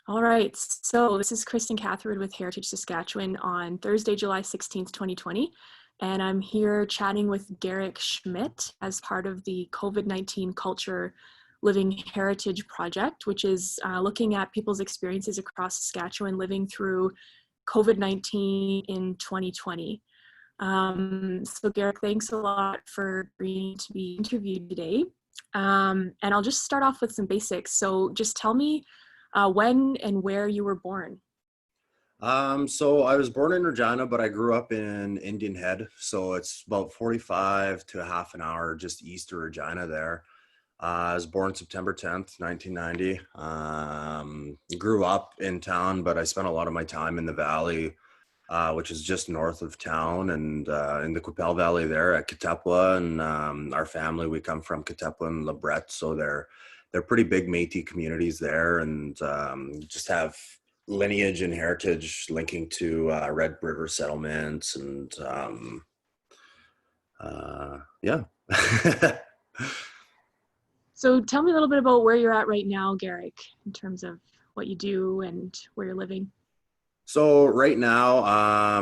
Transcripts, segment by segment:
All right, so this is Kristin Catherwood with Heritage Saskatchewan on Thursday, July 16th, 2020. And I'm here chatting with Garrick Schmidt as part of the COVID-19 Culture Living Heritage Project, which is looking at people's experiences across Saskatchewan living through COVID-19 in 2020. So Garrick, thanks a lot for agreeing to be interviewed today. And I'll just start off with some basics. So just tell me when and where you were born. So I was born in Regina, but I grew up in Indian Head. So it's about 45 to a half an hour just east of Regina there. I was born September 10th, 1990. Grew up in town, but I spent a lot of my time in the valley, which is just north of town and in the Qu'Appelle Valley there at Catherwood. And our family, we come from Catherwood and Lebret, so they're pretty big Métis communities there, and just have lineage and heritage linking to Red River settlements and yeah. So tell me a little bit about where you're at right now, Garrick, in terms of what you do and where you're living. So right now, I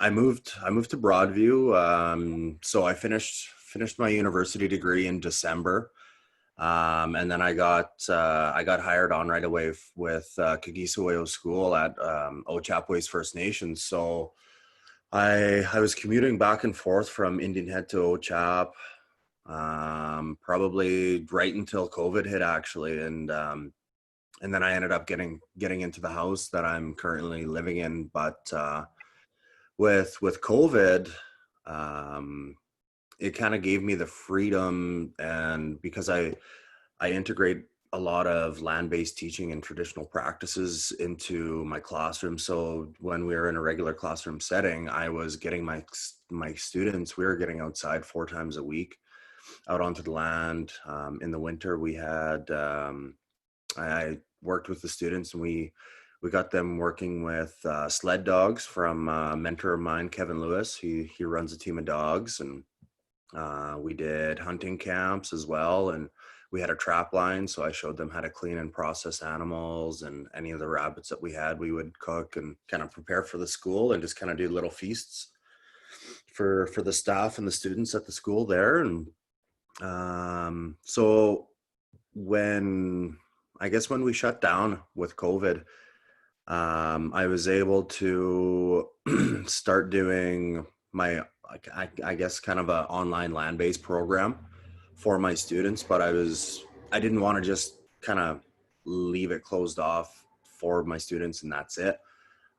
moved to Broadview. So I finished my university degree in December. And then I got hired on right away with Kagisowayo School at Ochapways First Nation. So I was commuting back and forth from Indian Head to Ochap, probably right until COVID hit actually, and then I ended up getting into the house that I'm currently living in. But with COVID, it kind of gave me the freedom, and because I integrate a lot of land-based teaching and traditional practices into my classroom. So when we were in a regular classroom setting, I was getting my students, we were getting outside 4 times a week out onto the land. In the winter, we had, I worked with the students, and we got them working with sled dogs from a mentor of mine, Kevin Lewis. He runs a team of dogs, and we did hunting camps as well, and we had a trap line, so I showed them how to clean and process animals, and any of the rabbits that we had, we would cook and kind of prepare for the school and just kind of do little feasts for the staff and the students at the school there. And so when we shut down with COVID, I was able to start doing my, I guess, kind of an online land-based program for my students, but I didn't want to just kind of leave it closed off for my students and that's it.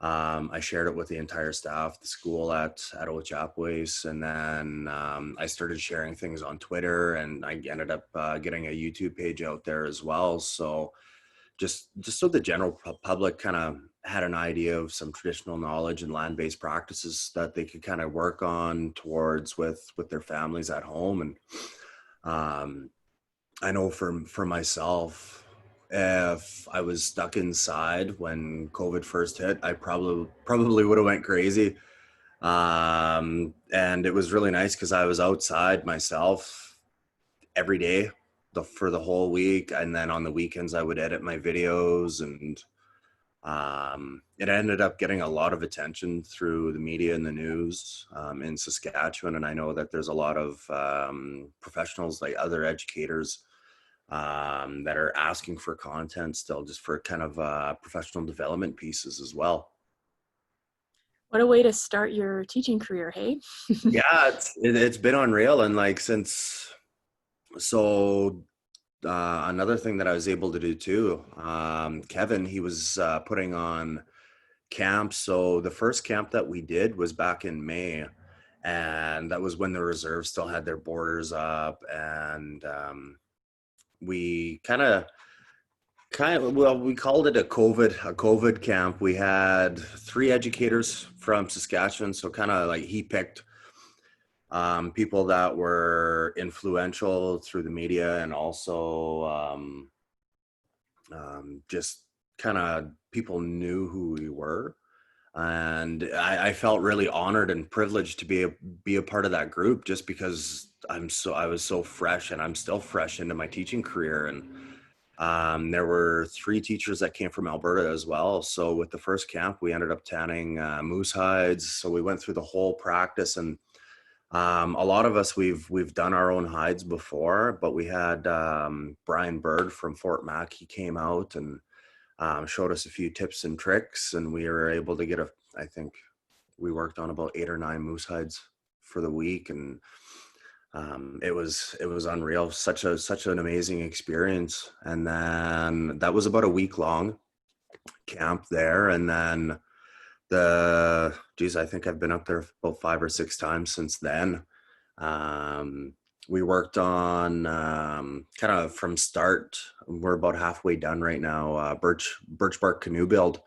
I shared it with the entire staff, the school at Ochapways, and then I started sharing things on Twitter, and I ended up getting a YouTube page out there as well. So just so the general public kind of had an idea of some traditional knowledge and land-based practices that they could kind of work on towards with their families at home. And I know for myself, if I was stuck inside when COVID first hit, I probably would have went crazy. And it was really nice because I was outside myself every day for the whole week, and then on the weekends I would edit my videos, and it ended up getting a lot of attention through the media and the news in Saskatchewan. And I know that there's a lot of professionals, like other educators, that are asking for content still, just for kind of professional development pieces as well. What a way to start your teaching career, hey? Yeah, it's been unreal. And like another thing that I was able to do too, Kevin, he was putting on camps. So the first camp that we did was back in May, and that was when the reserve still had their borders up, and we kind of we called it a COVID camp. We had 3 educators from Saskatchewan, so kind of like he picked people that were influential through the media, and also just kind of people knew who we were. And I felt really honored and privileged to be a part of that group, just because I was so fresh, and I'm still fresh into my teaching career. And There were 3 teachers that came from Alberta as well. So with the first camp, we ended up tanning moose hides. So we went through the whole practice, and a lot of us, we've done our own hides before, but we had Brian Bird from Fort Mac. He came out and showed us a few tips and tricks, and we were able to get I think we worked on about 8 or 9 moose hides for the week, and it was unreal. Such an amazing experience. And then that was about a week long camp there, and then I think I've been up there about 5 or 6 times since then. We worked on kind of from start. We're about halfway done right now. Birch bark canoe build.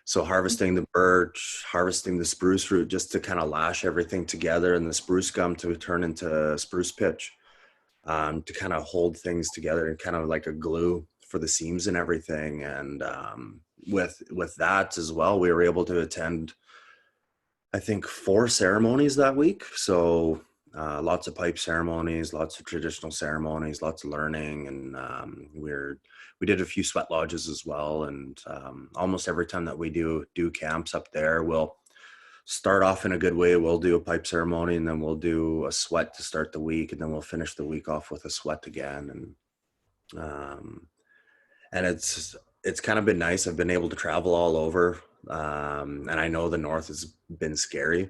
So harvesting the birch, harvesting the spruce root, just to kind of lash everything together, and the spruce gum to turn into spruce pitch, to kind of hold things together and kind of like a glue for the seams and everything. And with that as well, we were able to attend, I think, 4 ceremonies that week. So lots of pipe ceremonies, lots of traditional ceremonies, lots of learning, and we did a few sweat lodges as well. And almost every time that we do camps up there, we'll start off in a good way. We'll do a pipe ceremony, and then we'll do a sweat to start the week, and then we'll finish the week off with a sweat again. And it's kind of been nice. I've been able to travel all over, and I know the north has been scary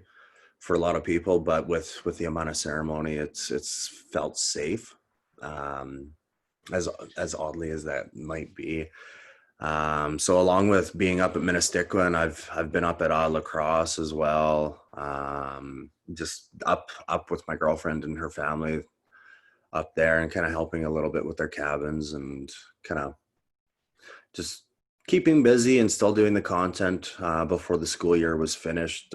for a lot of people, but with the amount of ceremony, it's felt safe, as oddly as that might be. So along with being up at Minnesota, I've been up at La Crosse as well, just up with my girlfriend and her family up there, and kind of helping a little bit with their cabins, and kind of just keeping busy and still doing the content before the school year was finished,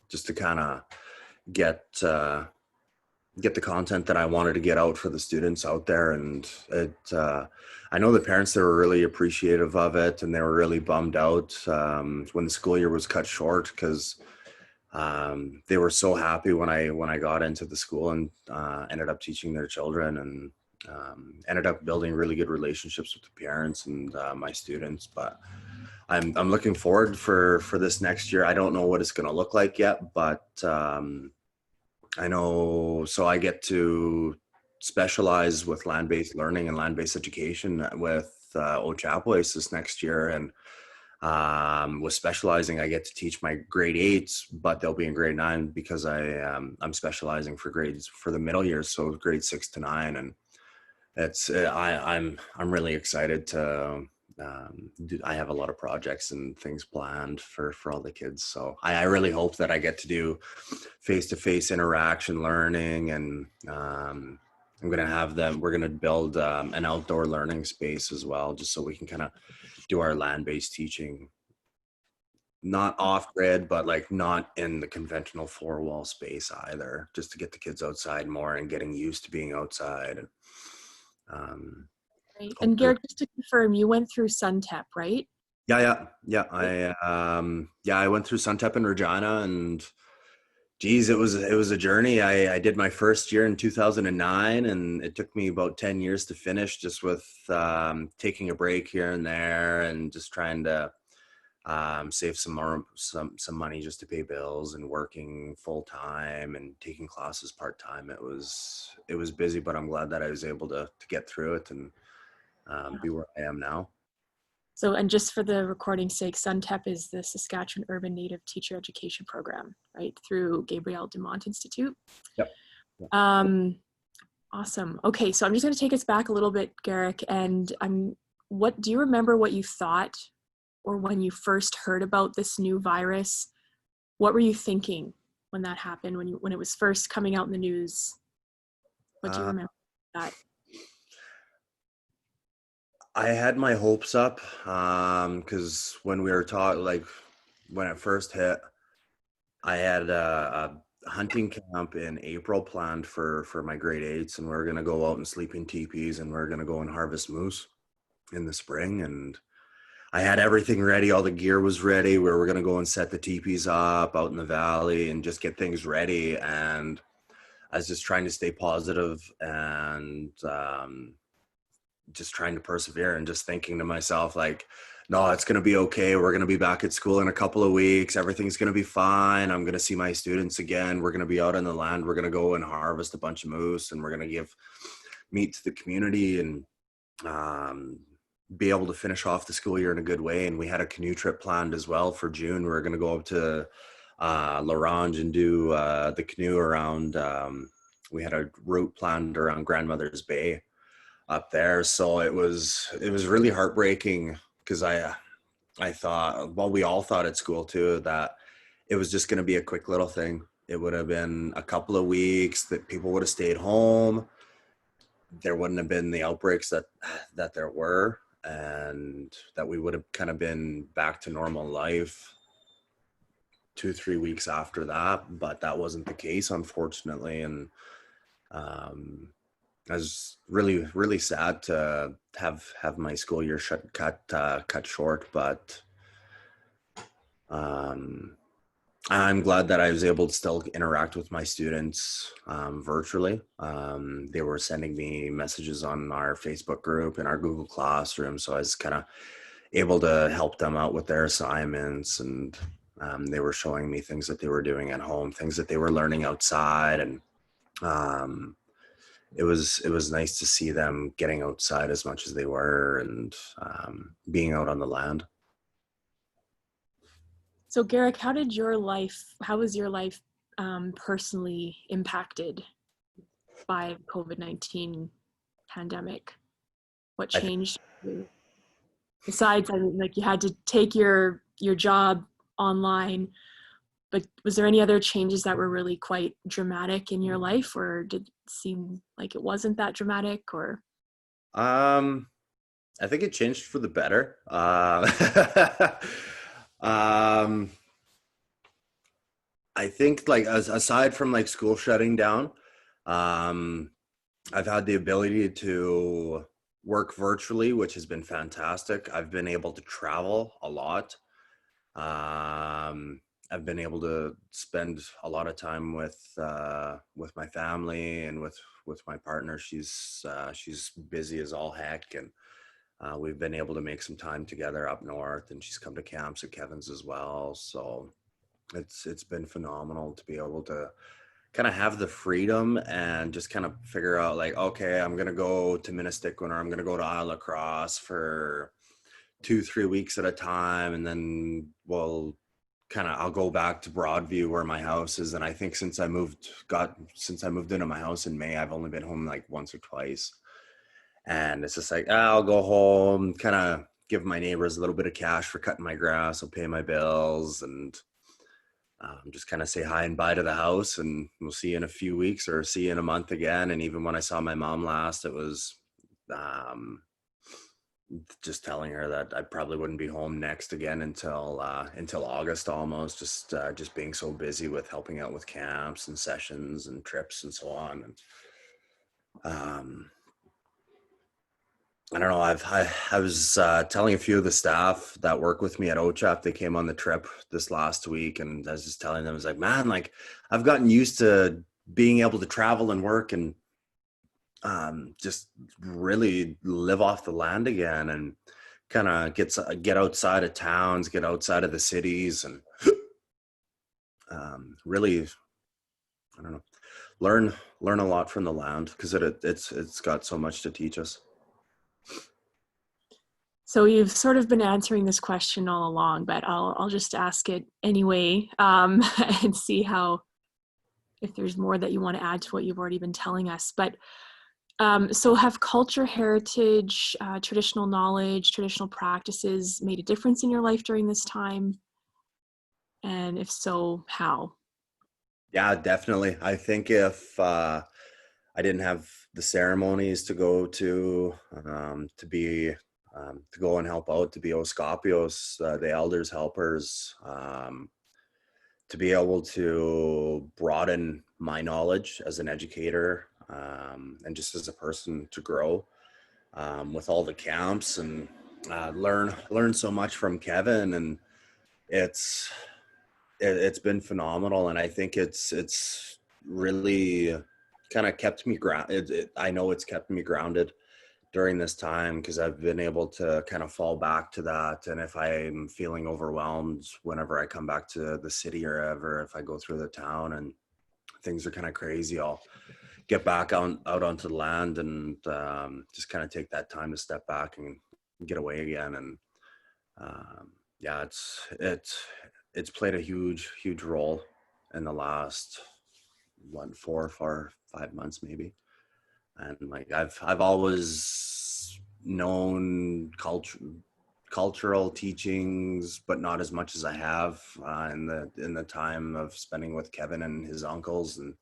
just to kind of get the content that I wanted to get out for the students out there. And I know the parents, they were really appreciative of it, and they were really bummed out when the school year was cut short, because they were so happy when I got into the school and ended up teaching their children, and ended up building really good relationships with the parents and my students. But I'm looking forward for this next year. I don't know what it's going to look like yet, but I know, so I get to specialize with land-based learning and land-based education with Ochapways this next year. And with specializing, I get to teach my grade 8s, but they'll be in grade 9, because I'm specializing for the middle years, so grade 6 to 9. And I'm really excited to I have a lot of projects and things planned for all the kids. So I really hope that I get to do face-to-face interaction learning, and I'm going to have them, we're going to build an outdoor learning space as well, just so we can kind of do our land-based teaching, not off grid, but like not in the conventional 4-wall space either, just to get the kids outside more and getting used to being outside. Great. And Garrick, just to confirm, you went through SunTep, right? Yeah. I went through SunTep in Regina, and geez, it was a journey. I did my first year in 2009, and it took me about 10 years to finish, just with taking a break here and there, and just trying to save some money just to pay bills, and working full time and taking classes part time. It was busy, but I'm glad that I was able to get through it and be where I am now. So, and just for the recording's sake, SunTep is the Saskatchewan Urban Native Teacher Education Program, right, through Gabrielle Dumont Institute. Yep. Awesome. Okay, so I'm just going to take us back a little bit, Garrick, and what do you remember what you thought, or when you first heard about this new virus? What were you thinking when that happened, when it was first coming out in the news? What do you remember that? I had my hopes up, because when we were taught, like when it first hit, I had a hunting camp in April planned for my grade 8s, and we were going to go out and sleep in teepees, and we are going to go and harvest moose in the spring. And I had everything ready. All the gear was ready. We were going to go and set the teepees up out in the valley and just get things ready. And I was just trying to stay positive and just trying to persevere and just thinking to myself, like, no, it's going to be okay. We're going to be back at school in a couple of weeks. Everything's going to be fine. I'm going to see my students again. We're going to be out on the land. We're going to go and harvest a bunch of moose, and we're going to give meat to the community, and um, be able to finish off the school year in a good way. And we had a canoe trip planned as well for June. We were going to go up to L'Orange and do the canoe around. We had a route planned around Grandmother's Bay up there. So it was really heartbreaking, because I thought, well, we all thought at school too, that it was just going to be a quick little thing. It would have been a couple of weeks that people would have stayed home. There wouldn't have been the outbreaks that there were, and that we would have kind of been back to normal life 2-3 weeks after that. But that wasn't the case, unfortunately. And I was really, really sad to have my school year cut short, but I'm glad that I was able to still interact with my students virtually. They were sending me messages on our Facebook group and our Google Classroom, so I was kind of able to help them out with their assignments, and they were showing me things that they were doing at home, things that they were learning outside, and it was nice to see them getting outside as much as they were, and being out on the land. So Garrick, how was your life personally impacted by COVID-19 pandemic? What changed you? Besides, I mean, like, you had to take your job online, but was there any other changes that were really quite dramatic in your life, or did it seem like it wasn't that dramatic? Or I think it changed for the better. I think, like, aside from like school shutting down, I've had the ability to work virtually, which has been fantastic. I've been able to travel a lot. I've been able to spend a lot of time with my family and with my partner. She's busy as all heck, and we've been able to make some time together up north, and she's come to camps at Kevin's as well. So it's been phenomenal to be able to kind of have the freedom and just kind of figure out, like, okay, I'm gonna go to Minnesota, or I'm gonna go to Isle La Crosse for 2-3 weeks at a time, and then I'll go back to Broadview where my house is. And I think since I moved into my house in May, I've only been home like once or twice. And it's just like, I'll go home, kind of give my neighbors a little bit of cash for cutting my grass, I'll pay my bills, and just kind of say hi and bye to the house, and we'll see you in a few weeks, or see you in a month again. And even when I saw my mom last, it was just telling her that I probably wouldn't be home next again until August almost, just being so busy with helping out with camps and sessions and trips and so on. And I don't know, I was telling a few of the staff that work with me at OCHAP, they came on the trip this last week, and I was just telling them, I was like, man, like, I've gotten used to being able to travel and work, and just really live off the land again, and kind of get outside of towns, get outside of the cities, and really, I don't know, learn a lot from the land, because it's got so much to teach us. so you've sort of been answering this question all along, but I'll just ask it anyway, and see if there's more that you want to add to what you've already been telling us. But so have culture, heritage, traditional knowledge, traditional practices made a difference in your life during this time? And if so, how? Yeah, definitely. I think if I didn't have the ceremonies to go to go and help out, to be Oscapios, the elders helpers, to be able to broaden my knowledge as an educator, and just as a person to grow, with all the camps, and learn so much from Kevin. And it's been phenomenal. And I think it's really kind of kept me grounded. I know it's kept me grounded, during this time, because I've been able to kind of fall back to that. And if I'm feeling overwhelmed whenever I come back to the city, or ever if I go through the town and things are kind of crazy, I'll get back out onto the land and just kind of take that time to step back and get away again. And yeah, it's played a huge role in the last 5 months maybe. And like I've always known cultural teachings, but not as much as I have in the time of spending with Kevin and his uncles. And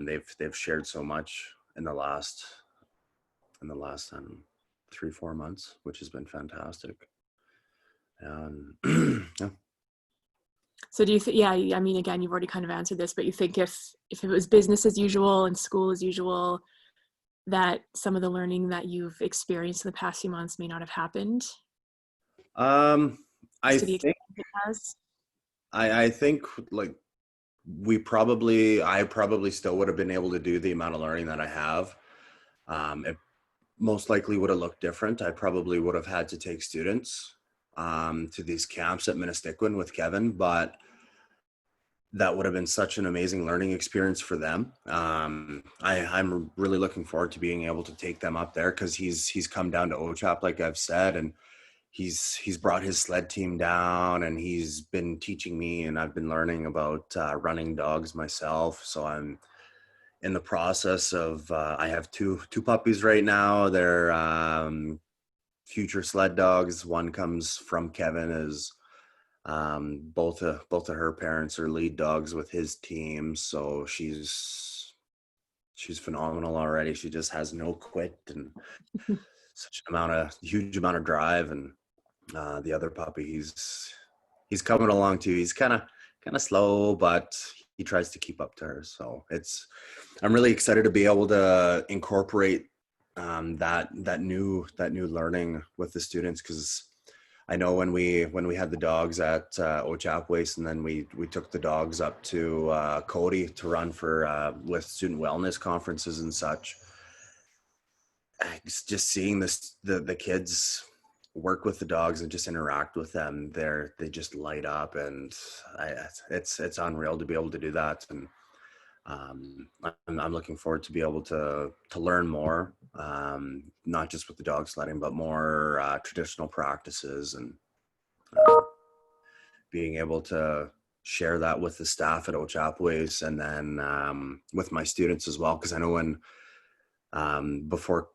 they've shared so much in the last 3-4 months, which has been fantastic. And yeah. So do you think, yeah, I mean, again, you've already kind of answered this, but you think if it was business as usual and school as usual, that some of the learning that you've experienced in the past few months may not have happened? I To the think extent it has? I think like I probably still would have been able to do the amount of learning that I have. It most likely would have looked different. I probably would have had to take students to these camps at Minnesota with Kevin, but that would have been such an amazing learning experience for them. I'm really looking forward to being able to take them up there, because he's come down to OCHAP, like I've said, and he's brought his sled team down, and he's been teaching me, and I've been learning about running dogs myself. So I'm in the process of I have two puppies right now. They're future sled dogs. One comes from Kevin, is both of her parents are lead dogs with his team, so she's phenomenal already. She just has no quit and such huge amount of drive. And the other puppy, he's coming along too. He's kind of slow, but he tries to keep up to her. So I'm really excited to be able to incorporate that new learning with the students, because I know when we had the dogs at OCHAP Waste, and then we took the dogs up to Cody to run for with student wellness conferences and such. Just seeing the kids work with the dogs and just interact with them, they just light up, and it's unreal to be able to do that. And I'm looking forward to be able to learn more, not just with the dog sledding, but more traditional practices, and being able to share that with the staff at OCHAP Waste, and then with my students as well. Because I know when before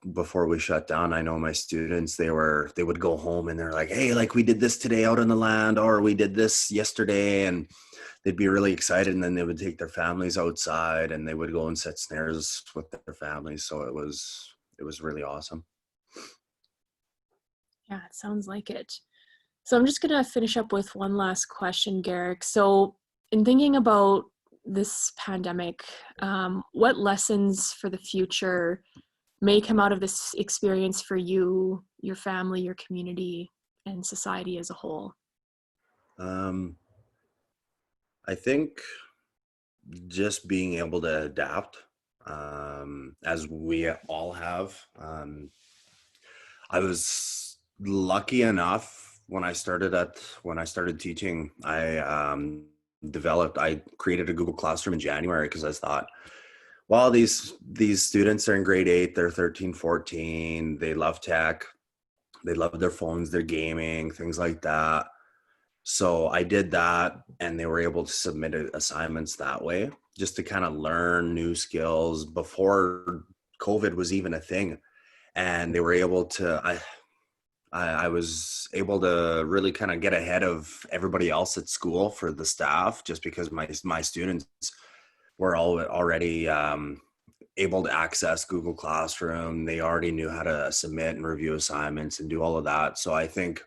we shut down, I know my students, they would go home and they're like, hey, like we did this today out on the land, or we did this yesterday, and they'd be really excited. And then they would take their families outside and they would go and set snares with their families. So it was really awesome. Yeah, it sounds like it. So I'm just going to finish up with one last question, Garrick. So in thinking about this pandemic, what lessons for the future may come out of this experience for you, your family, your community, and society as a whole? I think just being able to adapt, as we all have. I was lucky enough when I started teaching. I created a Google Classroom in January, because I thought, well, these students are in grade 8, they're 13, 14, they love tech, they love their phones, they're gaming, things like that. So I did that, and they were able to submit assignments that way, just to kind of learn new skills before COVID was even a thing. And they were able to, I was able to really kind of get ahead of everybody else at school for the staff, just because my students were already able to access Google Classroom. They already knew how to submit and review assignments and do all of that. So I think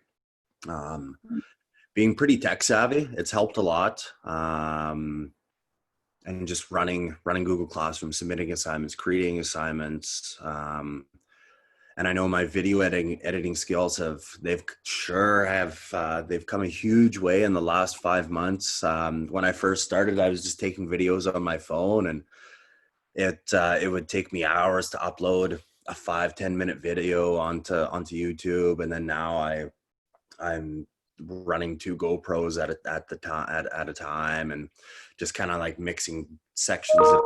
being pretty tech savvy, it's helped a lot. And just running Google Classroom, submitting assignments, creating assignments. And I know my video editing skills they've come a huge way in the last 5 months. When I first started, I was just taking videos on my phone, and it would take me hours to upload a 5-10 minute video onto YouTube, and then now I'm running 2 GoPros at a time, and just kind of like mixing sections of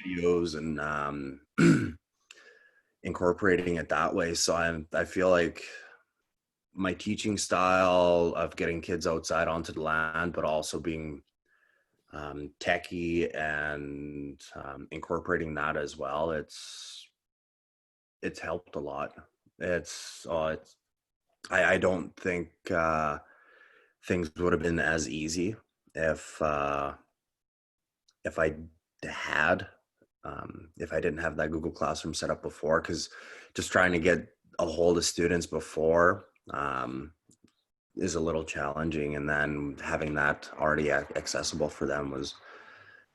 videos and incorporating it that way. So I feel like my teaching style of getting kids outside onto the land, but also being techie and incorporating that as well, it's helped a lot. I don't think things would have been as easy if I had if I didn't have that Google Classroom set up before, because just trying to get a hold of students before is a little challenging, and then having that already accessible for them was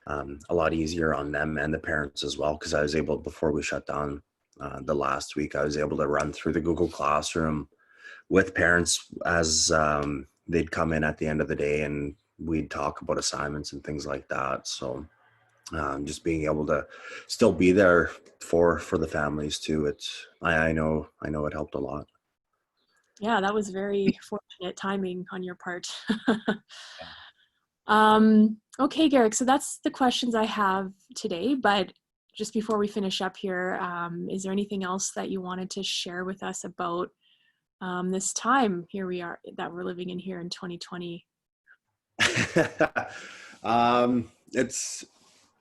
a lot easier on them and the parents as well, because I was able, before we shut down the last week, I was able to run through the Google Classroom with parents as they'd come in at the end of the day, and we'd talk about assignments and things like that. So just being able to still be there for the families too, I know it helped a lot. Yeah, that was very fortunate timing on your part. Okay, Garrick, so that's the questions I have today, but just before we finish up here, is there anything else that you wanted to share with us about this time here we are that we're living in here in 2020?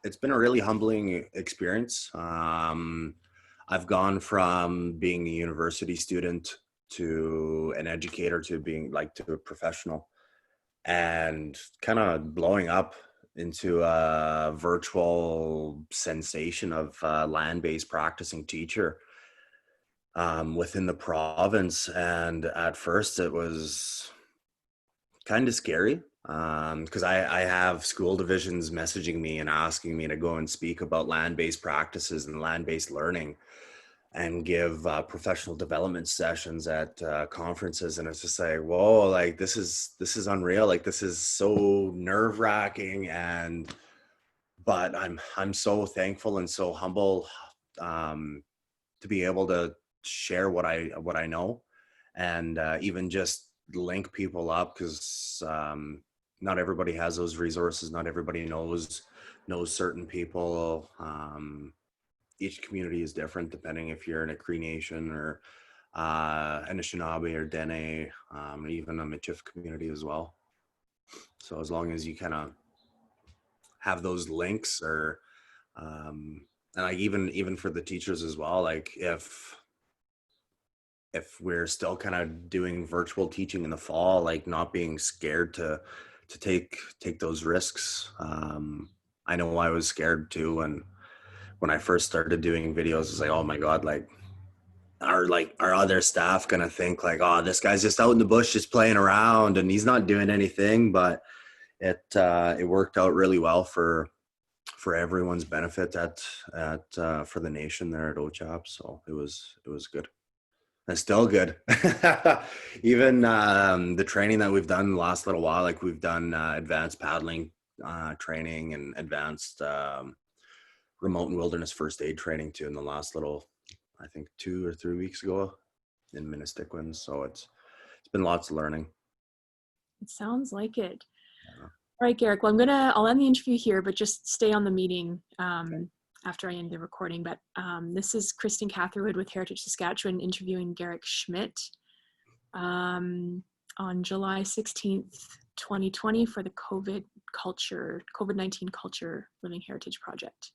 It's been a really humbling experience. I've gone from being a university student to an educator to being to a professional, and kind of blowing up into a virtual sensation of land-based practicing teacher within the province. And at first it was kind of scary, because I have school divisions messaging me and asking me to go and speak about land-based practices and land-based learning and give professional development sessions at conferences. And it's just like, whoa, like this is unreal. Like this is so nerve-wracking, but I'm so thankful and so humble to be able to share what I know, and even just link people up, because not everybody has those resources. Not everybody knows certain people. Each community is different, depending if you're in a Cree Nation or Anishinaabe or Dene, even a Michif community as well. So as long as you kind of have those links, or and like even for the teachers as well, like if we're still kind of doing virtual teaching in the fall, like not being scared to take those risks. I know I was scared too, and when I first started doing videos, it's like, oh my God, like our other staff gonna think like, oh, this guy's just out in the bush just playing around and he's not doing anything. But it worked out really well for everyone's benefit for the nation there at OCHAP. So it was good. It's still good. Even the training that we've done the last little while, like we've done advanced paddling training and advanced remote and wilderness first aid training too in the last little, I think 2 or 3 weeks ago in Minnesota. So it's been lots of learning. It sounds like it. Yeah. All right, Garrick, well, I'll end the interview here, but just stay on the meeting after I end the recording. But this is Kristin Catherwood with Heritage Saskatchewan interviewing Garrick Schmidt on July 16th, 2020 for the COVID-19 Culture Living Heritage Project.